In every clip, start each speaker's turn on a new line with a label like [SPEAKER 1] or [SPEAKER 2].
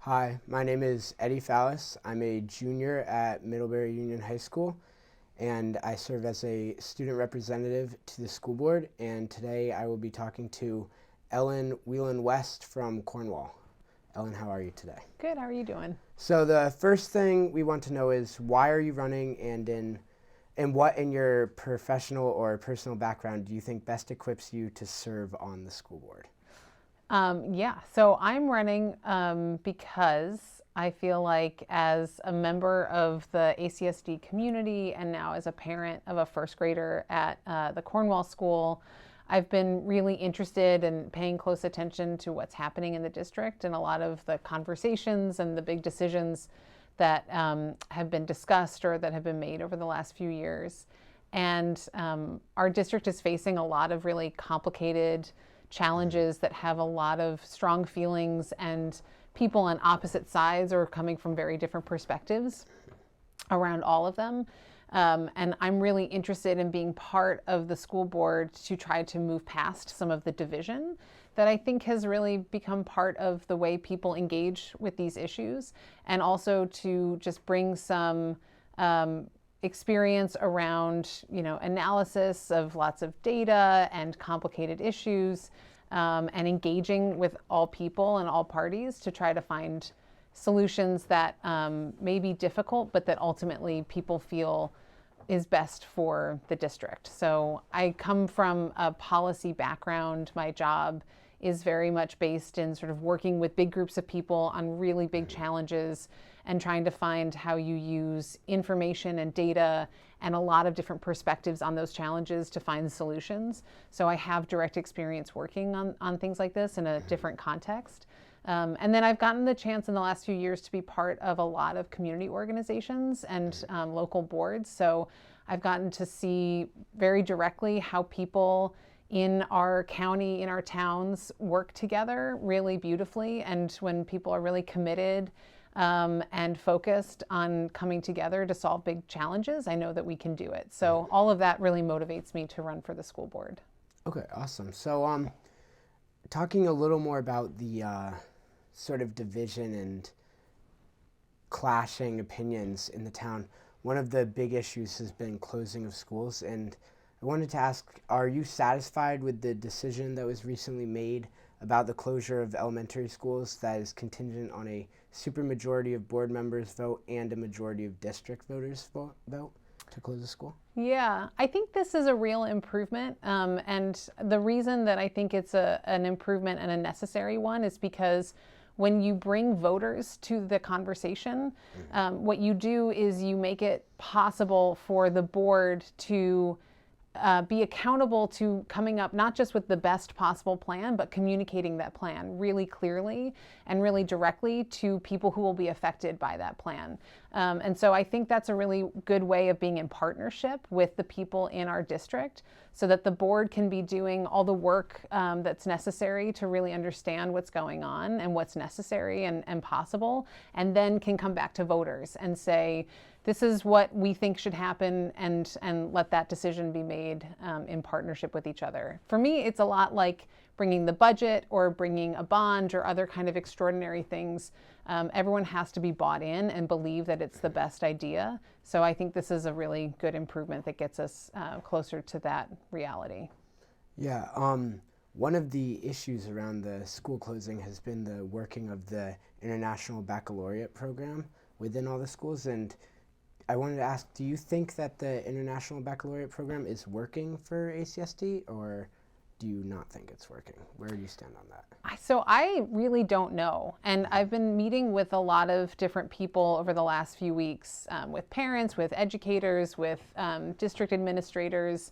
[SPEAKER 1] Hi, my name is Eddie Fallis. I'm a junior at Middlebury Union High School, and I serve as a student representative to the school board. And today I will be talking to Ellen Whelan-Wuest from Cornwall. Ellen, how are you today?
[SPEAKER 2] Good, how are you doing?
[SPEAKER 1] So the first thing we want to know is why are you running, and what in your professional or personal background do you think best equips you to serve on the school board?
[SPEAKER 2] So I'm running because I feel like as a member of the ACSD community and now as a parent of a first grader at the Cornwall School, I've been really interested in paying close attention to what's happening in the district and a lot of the conversations and the big decisions that have been discussed or that have been made over the last few years. And our district is facing a lot of really complicated challenges that have a lot of strong feelings, and people on opposite sides are coming from very different perspectives around all of them. And I'm really interested in being part of the school board to try to move past some of the division that I think has really become part of the way people engage with these issues, and also to just bring some experience around, analysis of lots of data and complicated issues, and engaging with all people and all parties to try to find solutions that may be difficult, but that ultimately people feel is best for the district. So I come from a policy background. My job is very much based in sort of working with big groups of people on really big challenges and trying to find how you use information and data and a lot of different perspectives on those challenges to find solutions. So I have direct experience working on things like this in a different context. And then I've gotten the chance in the last few years to be part of a lot of community organizations and local boards. So I've gotten to see very directly how people in our county, in our towns, work together really beautifully. And when people are really committed and focused on coming together to solve big challenges, I know that we can do it. So all of that really motivates me to run for the school board.
[SPEAKER 1] Okay, awesome. So talking a little more about the sort of division and clashing opinions in the town, one of the big issues has been closing of schools. And I wanted to ask, are you satisfied with the decision that was recently made about the closure of elementary schools that is contingent on a supermajority of board members vote and a majority of district voters vote to close the school?
[SPEAKER 2] Yeah, I think this is a real improvement. And the reason that I think it's an improvement and a necessary one is because when you bring voters to the conversation, what you do is you make it possible for the board to be accountable to coming up not just with the best possible plan, but communicating that plan really clearly and really directly to people who will be affected by that plan. And so I think that's a really good way of being in partnership with the people in our district so that the board can be doing all the work that's necessary to really understand what's going on and what's necessary and possible, and then can come back to voters and say, this is what we think should happen, and let that decision be made in partnership with each other. For me, it's a lot like bringing the budget or bringing a bond or other kind of extraordinary things. Everyone has to be bought in and believe that it's the best idea. So I think this is a really good improvement that gets us closer to that reality.
[SPEAKER 1] Yeah, one of the issues around the school closing has been the working of the International Baccalaureate program within all the schools. And I wanted to ask, do you think that the International Baccalaureate program is working for ACSD, or do you not think it's working? Where do you stand on that?
[SPEAKER 2] So I really don't know. And I've been meeting with a lot of different people over the last few weeks, with parents, with educators, with district administrators,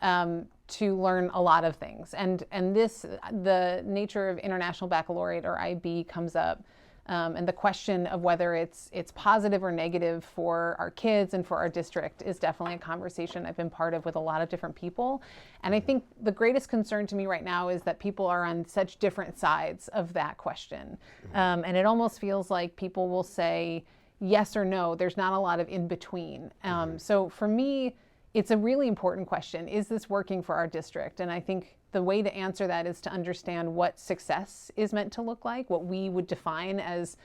[SPEAKER 2] to learn a lot of things. And the nature of International Baccalaureate, or IB, comes up. And the question of whether it's positive or negative for our kids and for our district is definitely a conversation I've been part of with a lot of different people. And I think the greatest concern to me right now is that people are on such different sides of that question. And it almost feels like people will say yes or no. There's not a lot of in between. So for me, it's a really important question. Is this working for our district? And I think the way to answer that is to understand what success is meant to look like, what we would define as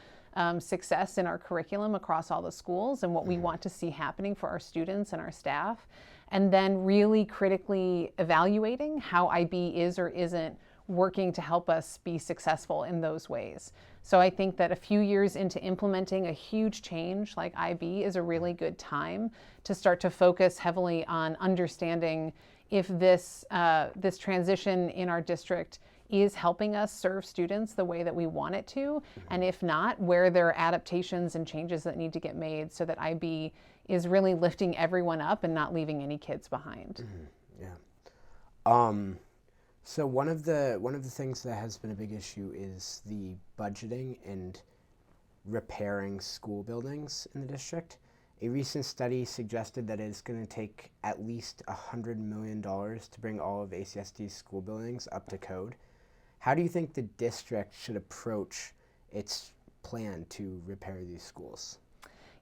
[SPEAKER 2] success in our curriculum across all the schools and what we want to see happening for our students and our staff, and then really critically evaluating how IB is or isn't working to help us be successful in those ways. So I think that a few years into implementing a huge change like IB is a really good time to start to focus heavily on understanding if this transition in our district is helping us serve students the way that we want it to, and if not, where there are adaptations and changes that need to get made so that IB is really lifting everyone up and not leaving any kids behind.
[SPEAKER 1] Yeah. So one of the things that has been a big issue is the budgeting and repairing school buildings in the district. A recent study suggested that it's going to take at least $100 million to bring all of ACSD's school buildings up to code. How do you think the district should approach its plan to repair these schools?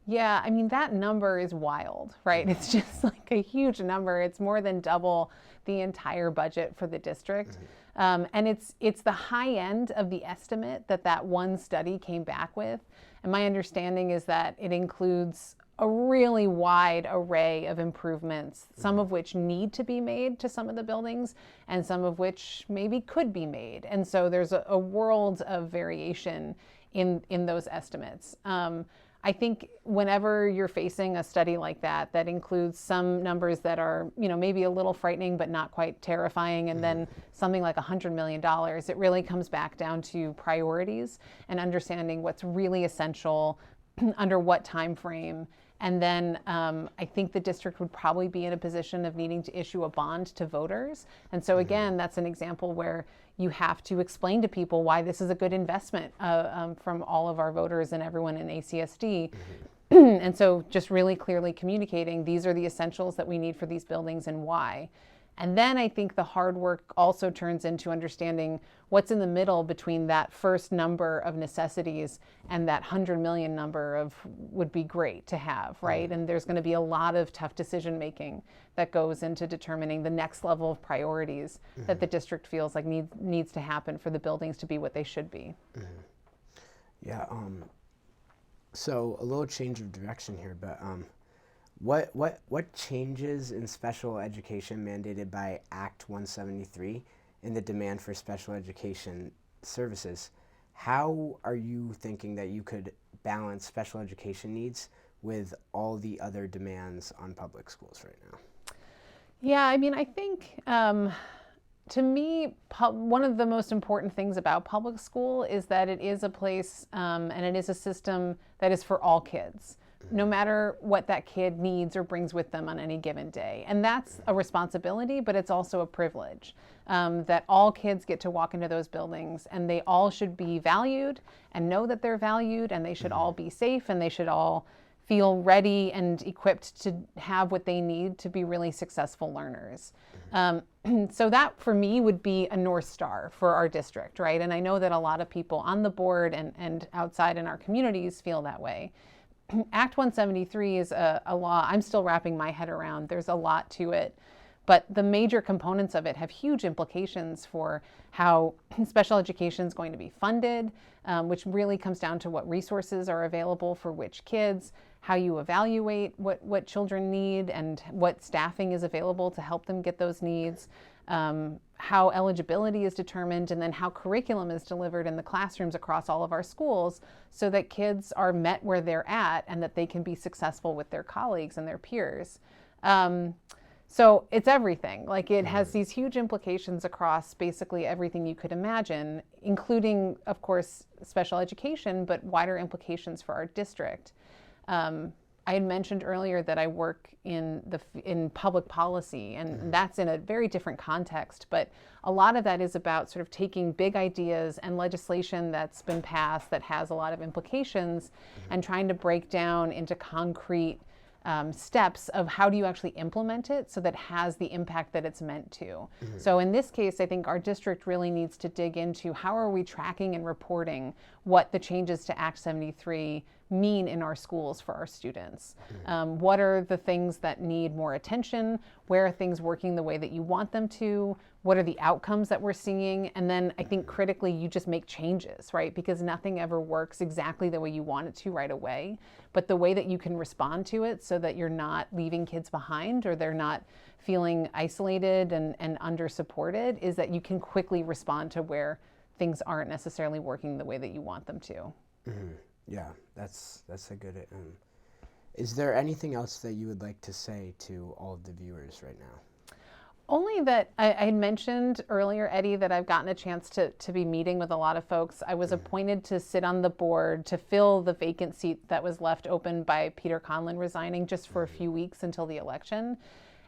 [SPEAKER 2] Yeah, I mean, that number is wild, right? It's just like a huge number. It's more than double the entire budget for the district. And it's the high end of the estimate that one study came back with. And my understanding is that it includes a really wide array of improvements, some of which need to be made to some of the buildings and some of which maybe could be made. And so there's a world of variation in those estimates. I think whenever you're facing a study like that includes some numbers that are, maybe a little frightening but not quite terrifying, and then something like $100 million, it really comes back down to priorities and understanding what's really essential under what time frame. And then I think the district would probably be in a position of needing to issue a bond to voters. And so again, that's an example where you have to explain to people why this is a good investment from all of our voters and everyone in ACSD. And so just really clearly communicating these are the essentials that we need for these buildings and why. And then I think the hard work also turns into understanding what's in the middle between that first number of necessities and that 100 million number of would be great to have, right? And there's going to be a lot of tough decision making that goes into determining the next level of priorities that the district feels like needs to happen for the buildings to be what they should be.
[SPEAKER 1] Yeah. So a little change of direction here, but what changes in special education mandated by Act 173 in the demand for special education services? How are you thinking that you could balance special education needs with all the other demands on public schools right now?
[SPEAKER 2] Yeah, I mean, I think to me, one of the most important things about public school is that it is a place and it is a system that is for all kids, no matter what that kid needs or brings with them on any given day. And that's a responsibility, but it's also a privilege that all kids get to walk into those buildings, and they all should be valued and know that they're valued, and they should all be safe, and they should all feel ready and equipped to have what they need to be really successful learners. So that for me would be a North Star for our district, right? And I know that a lot of people on the board and outside in our communities feel that way. Act 173 is a law I'm still wrapping my head around. There's a lot to it, but the major components of it have huge implications for how special education is going to be funded, which really comes down to what resources are available for which kids, how you evaluate what children need and what staffing is available to help them get those needs, how eligibility is determined, and then how curriculum is delivered in the classrooms across all of our schools so that kids are met where they're at and that they can be successful with their colleagues and their peers. So it's everything. Like, it has these huge implications across basically everything you could imagine, including, of course, special education, but wider implications for our district. I had mentioned earlier that I work in public policy, and that's in a very different context, but a lot of that is about sort of taking big ideas and legislation that's been passed that has a lot of implications and trying to break down into concrete steps of how do you actually implement it so that it has the impact that it's meant to. So in this case, I think our district really needs to dig into how are we tracking and reporting what the changes to Act 73 mean in our schools for our students? What are the things that need more attention? Where are things working the way that you want them to? What are the outcomes that we're seeing? And then I think critically, you just make changes, right? Because nothing ever works exactly the way you want it to right away. But the way that you can respond to it so that you're not leaving kids behind or they're not feeling isolated and under supported is that you can quickly respond to where things aren't necessarily working the way that you want them to.
[SPEAKER 1] Yeah, that's a good. Is there anything else that you would like to say to all of the viewers right now?
[SPEAKER 2] Only that I mentioned earlier, Eddie, that I've gotten a chance to be meeting with a lot of folks. I was appointed to sit on the board to fill the vacant seat that was left open by Peter Conlon resigning just for a few weeks until the election.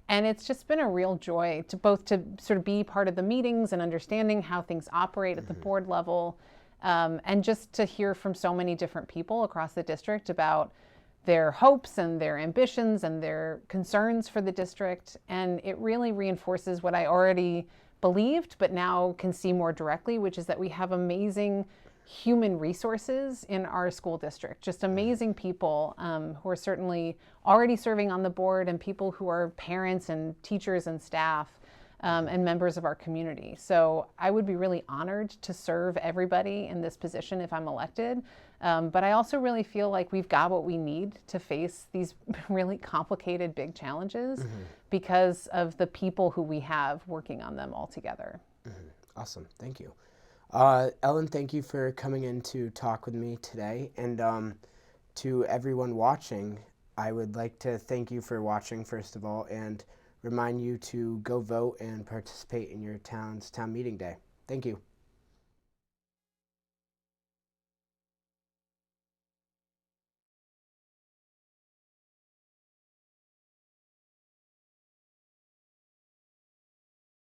[SPEAKER 2] And it's just been a real joy to both to sort of be part of the meetings and understanding how things operate at the board level, and just to hear from so many different people across the district about their hopes and their ambitions and their concerns for the district. And it really reinforces what I already believed, but now can see more directly, which is that we have amazing human resources in our school district, just amazing people who are certainly already serving on the board and people who are parents and teachers and staff and members of our community. So I would be really honored to serve everybody in this position if I'm elected. But I also really feel like we've got what we need to face these really complicated, big challenges because of the people who we have working on them all together.
[SPEAKER 1] Awesome. Thank you. Ellen, thank you for coming in to talk with me today. And to everyone watching, I would like to thank you for watching, first of all, and remind you to go vote and participate in your town's town meeting day. Thank you.